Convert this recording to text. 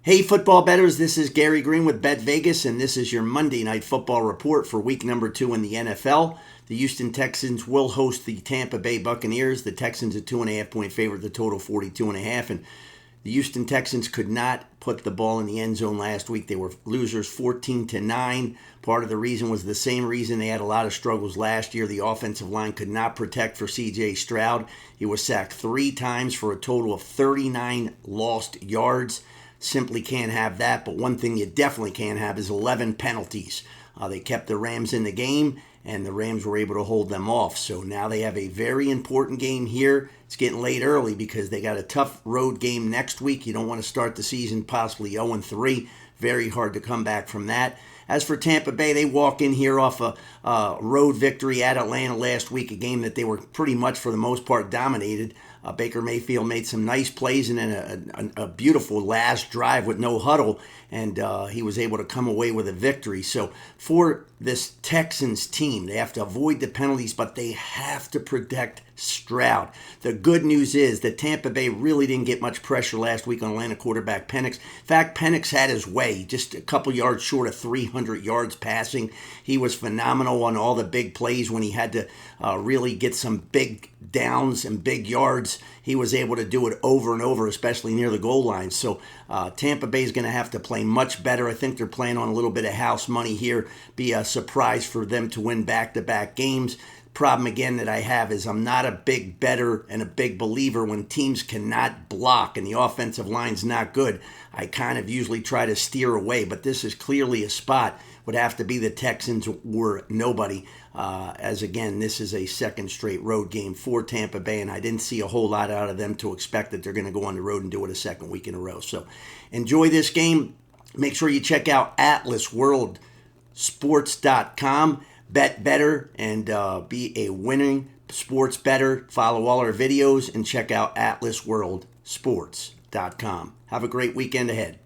Hey, football bettors, this is Gary Greene with Bet Vegas, and this is your Monday Night Football report for week number 2 in the NFL. The Houston Texans will host the Tampa Bay Buccaneers. The Texans a 2.5-point favorite, the total 42.5. And the Houston Texans could not put the ball in the end zone last week. They were losers 14-9. Part of the reason was the same reason they had a lot of struggles last year. The offensive line could not protect for C.J. Stroud. He was sacked 3 times for a total of 39 lost yards. Simply can't have that. But one thing you definitely can't have is 11 penalties. They kept the Rams in the game, and the Rams were able to hold them off. So now they have a very important game here. It's getting late early because they got a tough road game next week. You don't want to start the season possibly 0-3. Very hard to come back from that. As for Tampa Bay, they walk in here off a road victory at Atlanta last week, a game that they were pretty much for the most part dominated. Baker Mayfield made some nice plays and then a beautiful last drive with no huddle, and he was able to come away with a victory. So for this Texans team, they have to avoid the penalties, but they have to protect Stroud. The good news is that Tampa Bay really didn't get much pressure last week on Atlanta quarterback Penix. In fact, Penix had his way, just a couple yards short of 300 yards passing. He was phenomenal on all the big plays when he had to really get some big downs and big yards. He was able to do it over and over, especially near the goal line. So Tampa Bay is going to have to play much better. I think they're playing on a little bit of house money here. Be a surprise for them to win back-to-back games. Problem again that I have is I'm not a big bettor and a big believer when teams cannot block and the offensive line's not good. I kind of usually try to steer away, but this is clearly a spot. Would have to be the Texans or nobody, as again, this is a second straight road game for Tampa Bay, and I didn't see a whole lot out of them to expect that they're going to go on the road and do it a second week in a row. So enjoy this game. Make sure you check out AtlasWorldSports.com. Bet better and be a winning sports bettor. Follow all our videos and check out AtlasWorldSports.com. Have a great weekend ahead.